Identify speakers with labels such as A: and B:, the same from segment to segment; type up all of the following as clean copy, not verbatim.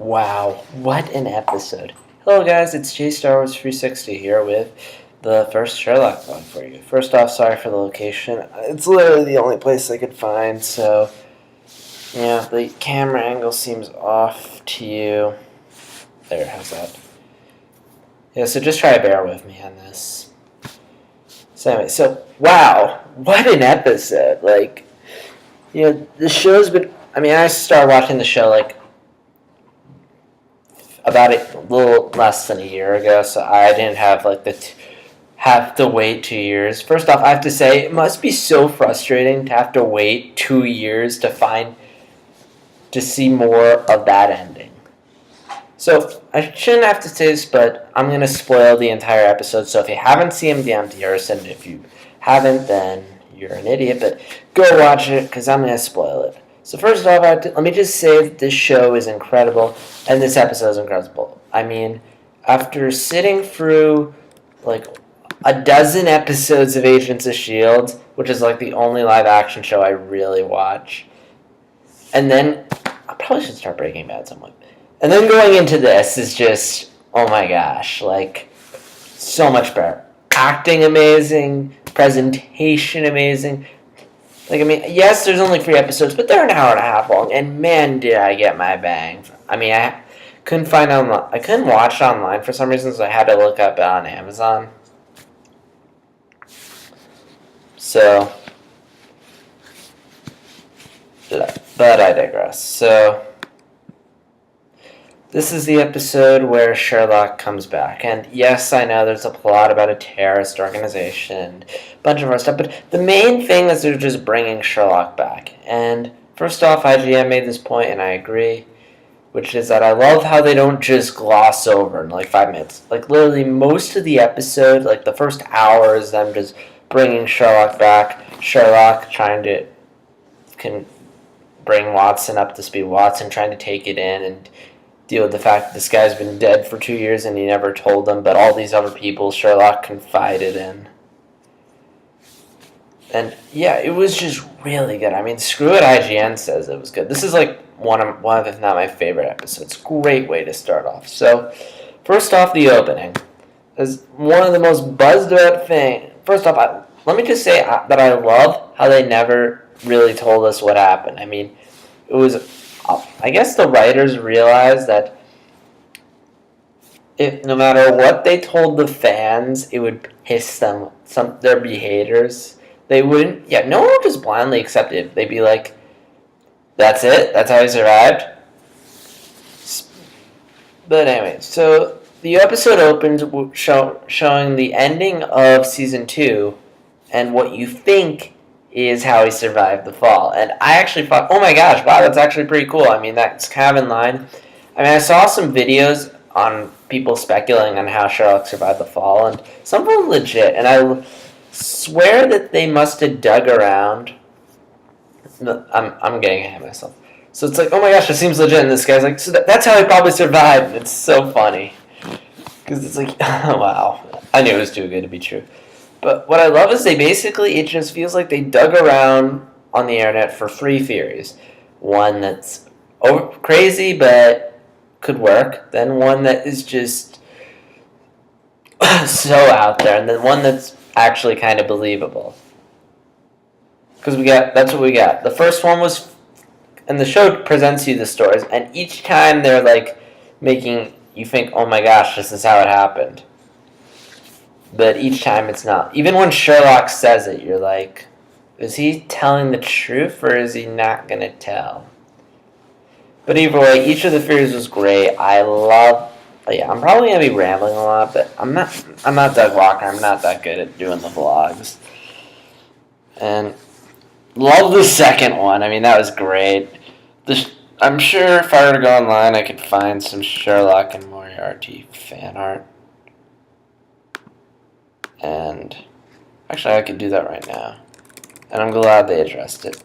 A: Wow, what an episode. Hello guys, it's J Star Wars 360 here with the first Sherlock vlog for you. First off, sorry for the location. It's literally the only place I could find, so yeah, the camera angle seems off to you. There, how's that? Yeah, so just try to bear with me on this. So anyway, wow, what an episode. The show's been, I started watching the show about a little less than a year ago, so I didn't have have to wait 2 years. First off, I have to say it must be so frustrating to have to wait 2 years to see more of that ending. So I shouldn't have to say this, but I'm gonna spoil the entire episode. So if you haven't seen the empty Hearse, and if you haven't, then you're an idiot. But go watch it because I'm gonna spoil it. So first off, let me just say that this show is incredible, and this episode is incredible. I mean, after sitting through like a dozen episodes of Agents of S.H.I.E.L.D., which is like the only live-action show I really watch, and then I probably should start Breaking Bad somewhat. And then going into this is just, oh my gosh, so much better. Acting amazing, presentation amazing. Yes, there's only 3 episodes, but they're an hour and a half long, and man, did I get my bang. I couldn't I couldn't watch it online for some reason, so I had to look up it on Amazon. So, but I digress. So, this is the episode where Sherlock comes back. And yes, I know there's a plot about a terrorist organization and a bunch of other stuff, but the main thing is they're just bringing Sherlock back. And first off, IGN made this point, and I agree, which is that I love how they don't just gloss over in 5 minutes. Literally most of the episode, the first hour is them just bringing Sherlock back. Sherlock trying to bring Watson up to speed. Watson trying to take it in and deal with the fact that this guy's been dead for 2 years and he never told them, but all these other people Sherlock confided in. And yeah, it was just really good. Screw what IGN says, it was good. This is one of, if not my favorite episodes. Great way to start off. So, first off, the opening is one of the most buzzed about things. First off, let me just say that I love how they never really told us what happened. It was, I guess the writers realized that if no matter what they told the fans, it would piss them, their haters. They wouldn't, no one would just blindly accept it. They'd be like, that's it? That's how he survived? But anyway, so the episode opens showing the ending of Season 2 and what you think is how he survived the fall. And I actually thought, oh my gosh, wow, that's actually pretty cool. That's kind of in line. I saw some videos on people speculating on how Sherlock survived the fall, and some of them legit. And I swear that they must have dug around. I'm getting ahead of myself. So it's oh my gosh, it seems legit. And this guy's so that's how he probably survived. It's so funny. Because it's wow. I knew it was too good to be true. But what I love is it just feels like they dug around on the internet for 3 theories. One that's crazy but could work. Then one that is just so out there. And then one that's actually kind of believable. Because that's what we got. The first one was, and the show presents you the stories, and each time they're making you think, oh my gosh, this is how it happened. But each time it's not. Even when Sherlock says it, you're like, is he telling the truth or is he not going to tell? But either way, each of the theories was great. I'm probably going to be rambling a lot, but I'm not Doug Walker. I'm not that good at doing the vlogs. And love the second one. That was great. I'm sure if I were to go online, I could find some Sherlock and Moriarty fan art. And actually, I could do that right now. And I'm glad they addressed it.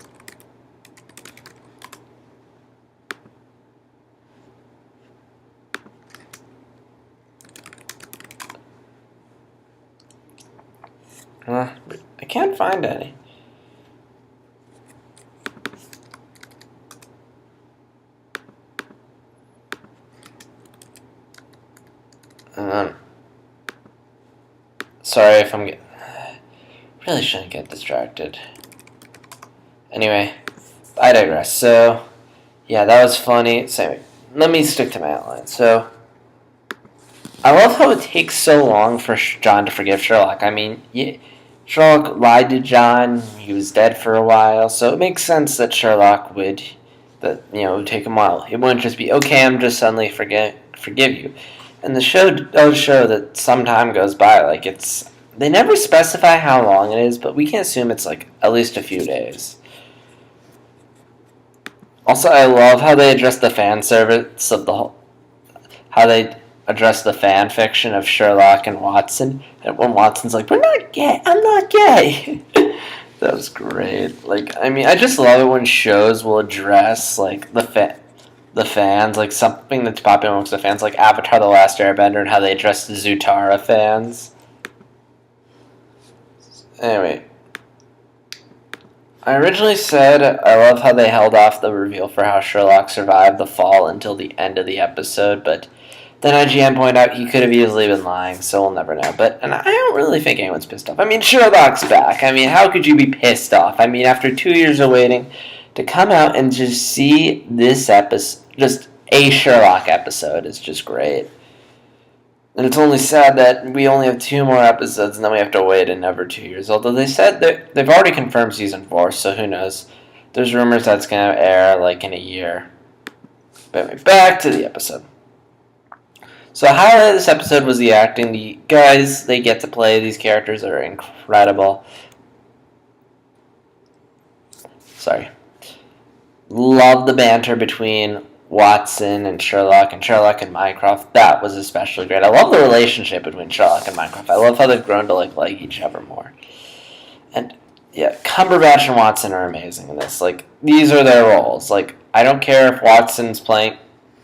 A: I can't find any. Um, sorry if I'm really shouldn't get distracted. Anyway, I digress. So, yeah, that was funny. So, let me stick to my outline. So, I love how it takes so long for John to forgive Sherlock. I mean, Sherlock lied to John. He was dead for a while, so it makes sense that Sherlock would, take him a while. It wouldn't just be okay. I'm just suddenly forgive you. And the show does show that some time goes by. Like they never specify how long it is, but we can assume it's like at least a few days. Also, I love how they address the fan service of how they address the fan fiction of Sherlock and Watson. And when Watson's like, "We're not gay. I'm not gay." That was great. Like, I mean, I just love it when shows will address like the fans, like something that's popular amongst the fans, like Avatar: The Last Airbender, and how they address the Zutara fans. Anyway, I originally said I love how they held off the reveal for how Sherlock survived the fall until the end of the episode, but then IGN pointed out he could have easily been lying, so we'll never know. And I don't really think anyone's pissed off. I mean, Sherlock's back. I mean, how could you be pissed off? I mean, after 2 years of waiting to come out and just see this episode, just a Sherlock episode, is just great. And it's only sad that we only have 2 more episodes and then we have to wait another 2 years. Although they said that they've already confirmed season 4, so who knows. There's rumors that's going to air like in a year. But anyway, back to the episode. So the highlight of this episode was the acting. The guys they get to play these characters are incredible. Sorry. Love the banter between Watson and Sherlock and Mycroft. That was especially great. I love the relationship between Sherlock and Mycroft. I love how they've grown to like each other more. And yeah, Cumberbatch and Watson are amazing in this. Like, these are their roles. Like, I don't care if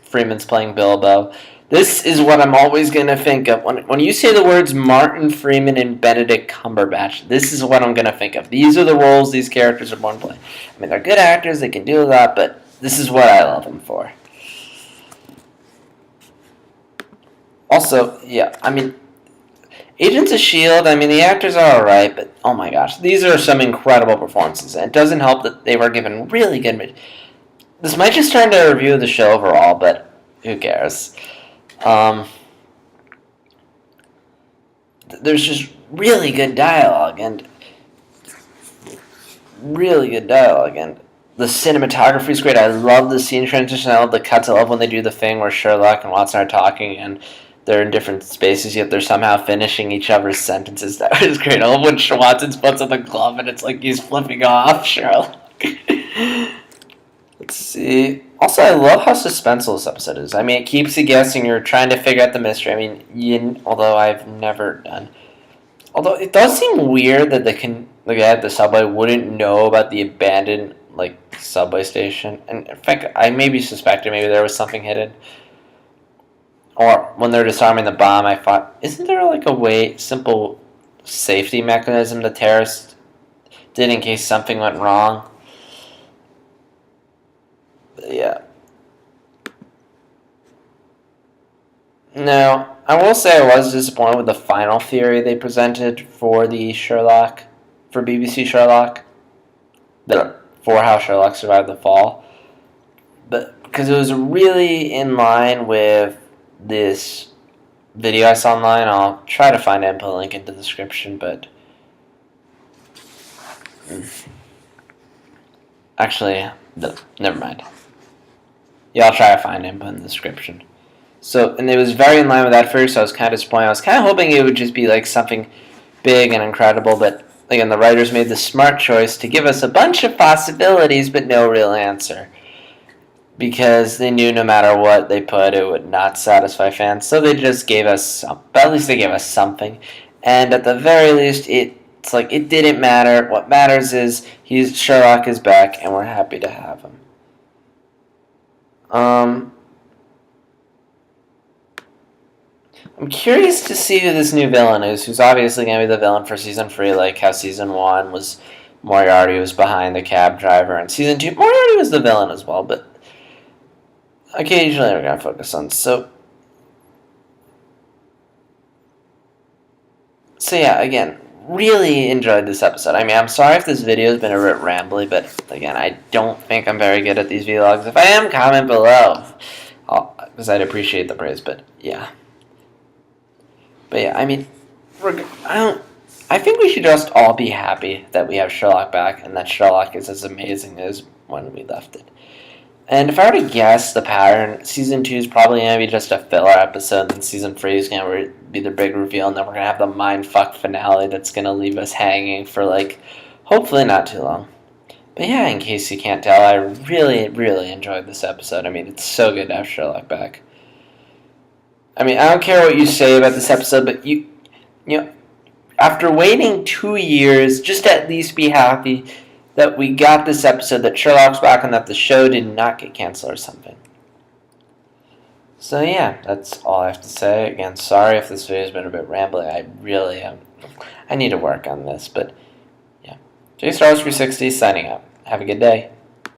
A: Freeman's playing Bilbo. This is what I'm always going to think of. When you say the words Martin Freeman and Benedict Cumberbatch, this is what I'm going to think of. These are the roles these characters are born to play. I mean, they're good actors, they can do a lot, but this is what I love them for. Also, yeah, I mean, Agents of S.H.I.E.L.D., I mean, the actors are alright, but oh my gosh, these are some incredible performances. And it doesn't help that they were given really good... This might just turn to a review of the show overall, but who cares? There's just really good dialogue, and the cinematography is great. I love the scene transition. I love the cuts. I love when they do the thing where Sherlock and Watson are talking, and they're in different spaces, yet they're somehow finishing each other's sentences. That was great. I love when Watson puts on the glove, and it's like he's flipping off Sherlock. Let's see. Also, I love how suspenseful this episode is. I mean, it keeps you guessing. You're trying to figure out the mystery. I mean, although I've never done. Although it does seem weird that the guy at the subway wouldn't know about the abandoned subway station. And in fact, I maybe suspected maybe there was something hidden. Or when they're disarming the bomb, I thought, isn't there a simple safety mechanism the terrorists did in case something went wrong? Yeah. Now, I will say I was disappointed with the final theory they presented for BBC Sherlock, for how Sherlock survived the fall. But because it was really in line with this video I saw online. I'll try to find it and put a link into the description, but actually, never mind. Yeah, I'll try to find it and put it in the description. So, and it was very in line with that first, so I was kind of disappointed. I was kind of hoping it would just be something big and incredible, but again, the writers made the smart choice to give us a bunch of possibilities, but no real answer. Because they knew no matter what they put, it would not satisfy fans, so they just gave us but at least they gave us something. And at the very least, it's it didn't matter. What matters is Sherlock is back, and we're happy to have him. I'm curious to see who this new villain is, who's obviously going to be the villain for Season 3, like how Season 1 was Moriarty was behind the cab driver, and Season 2, Moriarty was the villain as well, but occasionally we're going to focus on. So, So yeah, again, really enjoyed this episode. I mean, I'm sorry if this video has been a bit rambly, but again, I don't think I'm very good at these vlogs. If I am, comment below, because I'd appreciate the praise. But yeah, I mean, I think we should just all be happy that we have Sherlock back, and that Sherlock is as amazing as when we left it. And if I were to guess the pattern, Season 2 is probably going to be just a filler episode, and Season 3 is going to be the big reveal, and then we're going to have the mindfuck finale that's going to leave us hanging for, hopefully not too long. But yeah, in case you can't tell, I really, really enjoyed this episode. I mean, it's so good to have Sherlock back. I mean, I don't care what you say about this episode, but you know, after waiting 2 years, just at least be happy that we got this episode, that Sherlock's back, and that the show did not get canceled or something. So yeah, that's all I have to say. Again, sorry if this video has been a bit rambling. I really am. I need to work on this, but yeah. JStar360 signing out. Have a good day.